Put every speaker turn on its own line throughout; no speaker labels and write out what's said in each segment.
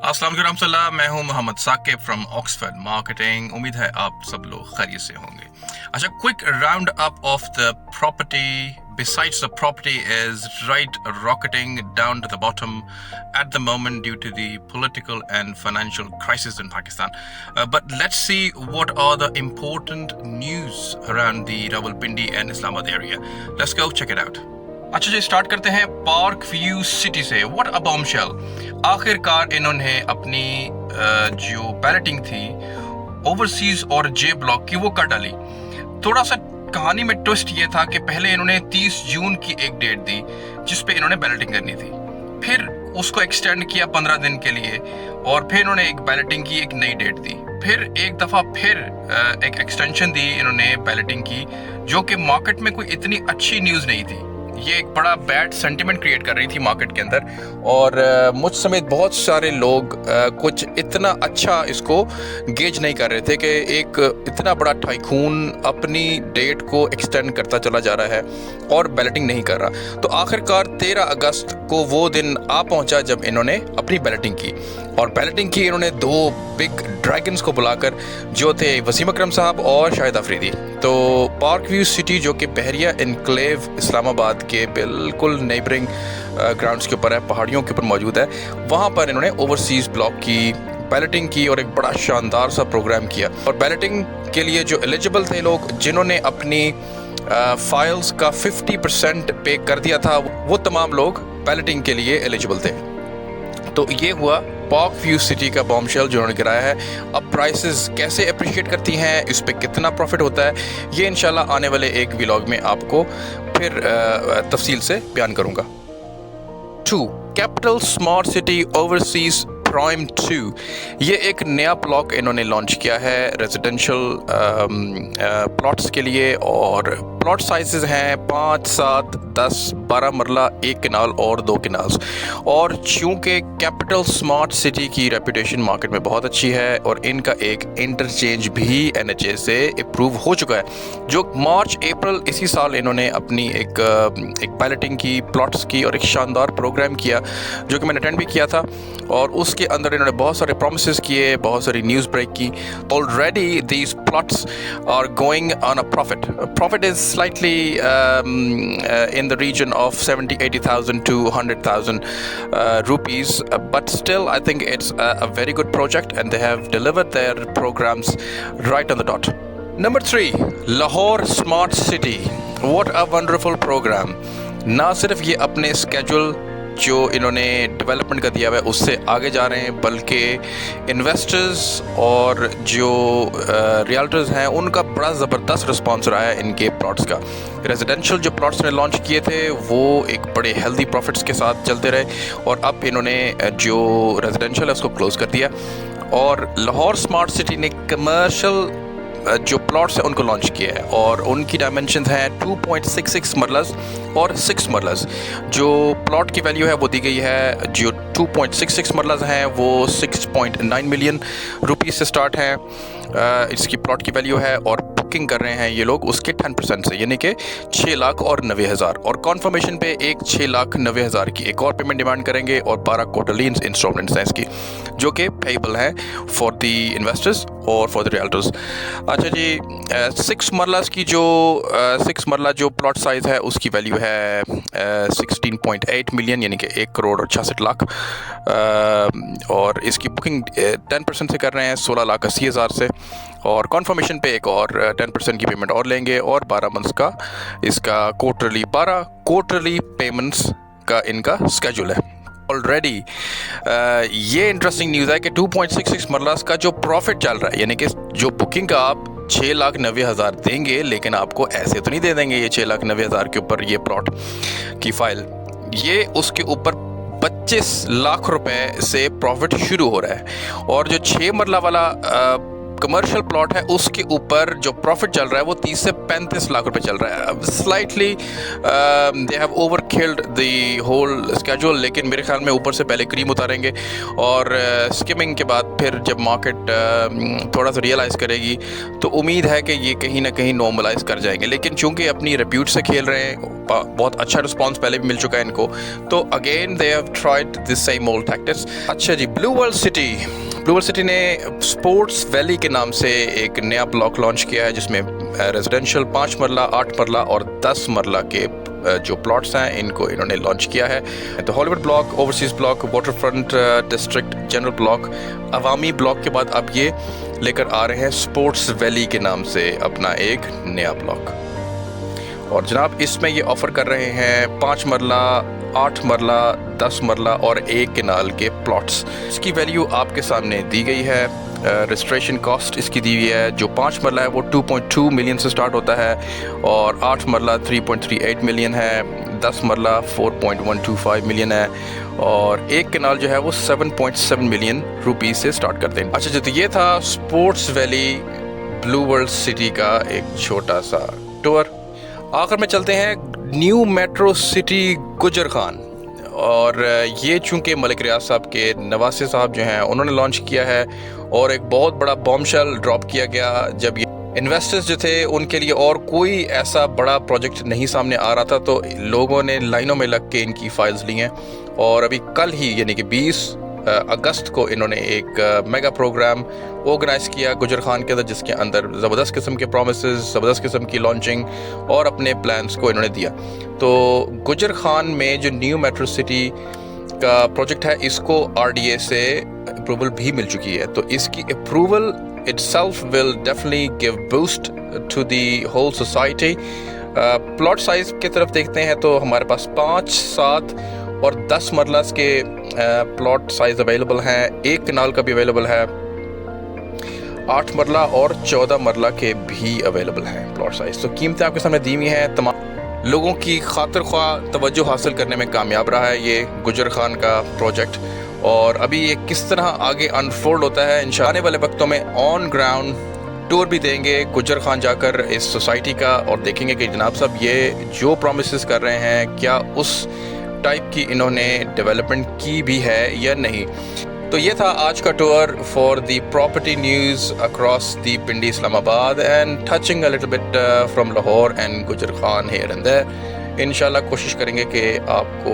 अस्सलाम वालेकुम रहमतुल्लाह। मैं हूं Mohammad Saqib from Oxford Marketing. उम्मीद है आप सब लोग खैरियत से होंगे। अच्छा, quick round up of the property besides the property is right rocketing down to the bottom at the moment due to the political and financial crisis in Pakistan. But let's see what are the important news around the Rawalpindi and Islamabad area. Let's go check it out. अच्छा जी, start करते हैं park view city से। What a bombshell. आखिरकार इन्होंने अपनी जो balloting थी overseas और जे ब्लॉक की वो कर डाली। थोड़ा सा कहानी में ट्विस्ट ये था कि पहले इन्होंने 30 जून की एक डेट दी जिस पे इन्होंने बैलेटिंग करनी थी, फिर उसको एक्सटेंड किया 15 दिन के लिए, और फिर इन्होंने एक बैलेटिंग की एक नई डेट दी, फिर एक दफ़ा फिर एक एक्सटेंशन दी इन्होंने बैलेटिंग की, जो कि मार्केट में कोई इतनी अच्छी न्यूज़ नहीं थी। ये एक बड़ा बैड सेंटिमेंट क्रिएट कर रही थी मार्केट के अंदर, और मुझ समेत बहुत सारे लोग कुछ इतना अच्छा इसको गेज नहीं कर रहे थे कि एक इतना बड़ा टाइकून अपनी डेट को एक्सटेंड करता चला जा रहा है और बैलेटिंग नहीं कर रहा। तो आखिरकार 13 अगस्त को वो दिन आ पहुंचा जब इन्होंने अपनी बैलेटिंग की, और बैलेटिंग की इन्होंने 2 बिग ड्रैगन्स को बुलाकर, जो थे वसीम अकरम साहब और शाहिद अफरीदी। तो पार्क व्यू सिटी जो कि बहरिया इनक्लेव इस्लामाबाद के बिल्कुल नेबरिंग ग्राउंड्स के ऊपर है, पहाड़ियों के ऊपर मौजूद है, वहाँ पर इन्होंने ओवरसीज़ ब्लॉक की बैलेटिंग की और एक बड़ा शानदार सा प्रोग्राम किया। और बैलेटिंग के लिए जो एलिजिबल थे लोग, जिन्होंने अपनी फाइल्स का 50% पे कर दिया था, वो तमाम लोग बैलेटिंग के लिए एलिजिबल थे। तो ये हुआ पार्क व्यू सिटी का बॉम्बशेल जो उन्होंने गिराया है। अब प्राइसेस कैसे अप्रिशिएट करती हैं, इस पे कितना प्रॉफिट होता है, ये इंशाल्लाह आने वाले एक व्लॉग में आपको फिर तफसील से बयान करूँगा। 2. Capital smart city overseas prime 2, ये एक नया ब्लॉक इन्होंने लॉन्च किया है रेजिडेंशियल प्लॉट्स के लिए, और प्लॉट साइजेस हैं 5, 7, 10, 12 मरला, 1 किनाल और 2 किनाल्स। और चूँकि कैपिटल स्मार्ट सिटी की रेपुटेशन मार्केट में बहुत अच्छी है, और इनका एक इंटरचेंज भी NHA से अप्रूव हो चुका है, जो मार्च अप्रैल इसी साल इन्होंने अपनी एक बैलेटिंग की, प्लॉट्स की, और एक शानदार प्रोग्राम किया जो कि मैंने अटेंड भी किया था। और उसके अंदर इन्होंने बहुत सारे प्रोमिसेस किए, बहुत सारी न्यूज़ ब्रेक की। Already these plots are going on a profit is slightly in the region of 70,000-80,000 to 100,000 rupees, but still I think it's a very good project and they have delivered their programs right on the dot. Number 3, Lahore Smart City. What a wonderful program. ना सिर्फ ये अपने schedule जो इन्होंने development का दिया हुआ है उससे आगे जा रहे हैं, बल्कि इन्वेस्टर्स और जो रियल्टर्स हैं उनका बड़ा ज़बरदस्त रिस्पांस रहा है इनके प्लॉट्स का। रेजिडेंशियल जो प्लॉट्स ने लॉन्च किए थे वो एक बड़े हेल्दी प्रॉफिट्स के साथ चलते रहे, और अब इन्होंने जो रेजिडेंशियल है उसको क्लोज़ कर दिया। और लाहौर स्मार्ट सिटी ने कमर्शियल जो प्लॉट्स हैं उनको लॉन्च किया है, और उनकी डायमेंशंस हैं 2.66 मरलस और 6 मरलस। जो प्लॉट की वैल्यू है वो दी गई है, जो 2.66 मरलस हैं वो 6.9 मिलियन रुपीस से स्टार्ट है, इसकी प्लॉट की वैल्यू है। और बुकिंग कर रहे हैं ये लोग उसके 10% से, यानी कि 6,90,000, और कॉन्फर्मेशन पे एक 6,90,000 की एक और पेमेंट डिमांड करेंगे, और 12 क्वार्टरली इंस्टॉलमेंट्स हैं इसकी, जो कि पेएबल हैं फॉर द इन्वेस्टर्स और फॉर द रियल्टर्स। अच्छा जी, 6 मरलास की जो 6 मरला जो प्लॉट साइज़ है उसकी वैल्यू है 16.8 मिलियन, यानी कि 1 करोड़ और 66 लाख, और इसकी बुकिंग 10% से कर रहे हैं 16,80,000 से, और कॉन्फर्मेशन पे एक और 10% की पेमेंट और लेंगे, और 12 मंथ्स का इसका12 क्वार्टरली पेमेंट्स का इनका स्केड्यूल है। ऑलरेडी ये इंटरेस्टिंग न्यूज़ है कि 2.66 मरलास का जो प्रॉफिट चल रहा है, यानी कि जो बुकिंग का आप 6,90,000 देंगे, लेकिन आपको ऐसे तो नहीं दे देंगे ये 6,90,000 के ऊपर ये प्लॉट की फाइल, ये उसके ऊपर 25 लाख रुपए से प्रॉफिट शुरू हो रहा है। और जो 6 मरला वाला कमर्शियल प्लॉट है उसके ऊपर जो प्रॉफिट चल रहा है वो 30 से 35 लाख रुपए चल रहा है। अब slightly they have over killed the whole schedule, लेकिन मेरे ख्याल में ऊपर से पहले क्रीम उतारेंगे और स्किमिंग के बाद फिर जब मार्केट थोड़ा सा रियलाइज़ करेगी तो उम्मीद है कि ये कहीं ना कहीं नॉर्मलाइज कर जाएंगे। लेकिन चूंकि अपनी रेप्यूट से खेल रहे हैं, बहुत अच्छा रिस्पांस पहले भी मिल चुका है इनको, तो again they have tried this same old tactics. अच्छा जी, ब्लू वर्ल्ड सिटी ने स्पोर्ट्स वैली के नाम से एक नया ब्लॉक लॉन्च किया है जिसमें रेजिडेंशियल 5 मरला, 8 मरला और 10 मरला के जो प्लॉट्स हैं इनको इन्होंने लॉन्च किया है। तो Hollywood block, overseas block, waterfront district, general block, अवामी ब्लॉक के बाद अब ये लेकर आ रहे हैं स्पोर्ट्स वैली के नाम से अपना एक नया ब्लॉक। और जनाब इसमें ये ऑफ़र कर रहे हैं 5 मरला, 8 मरला, 10 मरला और 1 कनाल के प्लॉट्स। इसकी वैल्यू आपके सामने दी गई है। रजिस्ट्रेशन कॉस्ट इसकी दी हुई है। जो 5 मरला है वो 2.2 मिलियन से स्टार्ट होता है और 8 मरला 3.38 मिलियन है, 10 मरला 4.125 मिलियन है और 1 कनाल जो है वो 7.7 मिलियन रुपीस से स्टार्ट करते हैं। अच्छा जी, तो ये था sports valley blue world city का एक छोटा सा टूर। आखिर में चलते हैं न्यू मेट्रो सिटी गुजर खान, और ये चूंकि मलिक रियाज साहब के नवासे साहब जो हैं उन्होंने लॉन्च किया है और एक बहुत बड़ा बॉम्बशेल ड्रॉप किया गया जब ये इन्वेस्टर्स जो थे उनके लिए और कोई ऐसा बड़ा प्रोजेक्ट नहीं सामने आ रहा था, तो लोगों ने लाइनों में लग के इनकी फाइल्स ली हैं और अभी कल ही यानी कि 20 अगस्त को इन्होंने एक मेगा प्रोग्राम ऑर्गेनाइज़ किया गुजर खान के अंदर, जिसके अंदर ज़बरदस्त किस्म के प्रोमिसेस, ज़बरदस्त किस्म की लॉन्चिंग और अपने प्लान्स को इन्होंने दिया। तो गुजर खान में जो न्यू मेट्रो सिटी का प्रोजेक्ट है इसको RDA से अप्रूवल भी मिल चुकी है, तो इसकी approval itself will definitely give boost to the whole society। Plot size की तरफ देखते हैं तो हमारे पास 5, 7 और 10 मरलास के प्लॉट साइज अवेलेबल हैं। 1 कनाल का भी अवेलेबल है, 8 मरला और 14 मरला के भी अवेलेबल हैं प्लॉट साइज। तो कीमतें आपके सामने दी हुई हैं। तमाम लोगों की खातिर ख्वाह तवज्जो हासिल करने में कामयाब रहा है ये गुजर खान का प्रोजेक्ट, और अभी ये किस तरह आगे अनफोल्ड होता है इंशाअल्लाह आने वाले वक्तों में ऑन ग्राउंड टूर भी देंगे गुजर खान जाकर इस सोसाइटी का, और देखेंगे कि जनाब साहब ये जो प्रॉमिसेस कर रहे हैं क्या उस टाइप की इन्होंने डेवलपमेंट की भी है या नहीं। तो ये था आज का tour for the property news across the Pindi Islamabad and touching a little bit from Lahore and गुजर खान हियर एंड देयर। इंशाल्लाह कोशिश करेंगे कि आपको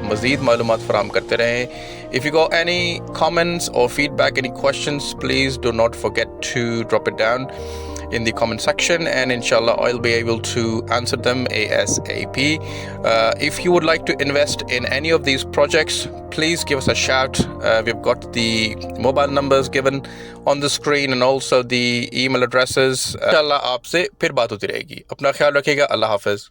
मज़ीद मालूमात फराहम करते रहें। If you got any comments और feedback, any questions, please do not forget to drop it down in the comment section and inshallah I'll be able to answer them ASAP. If you would like to invest in any of these projects, please give us a shout. We've got the mobile numbers given on the screen and also the email addresses. इंशाल्लाह आपसे फिर बात होती रहेगी। अपना ख्याल रखिएगा। अल्लाह हाफ़िज़।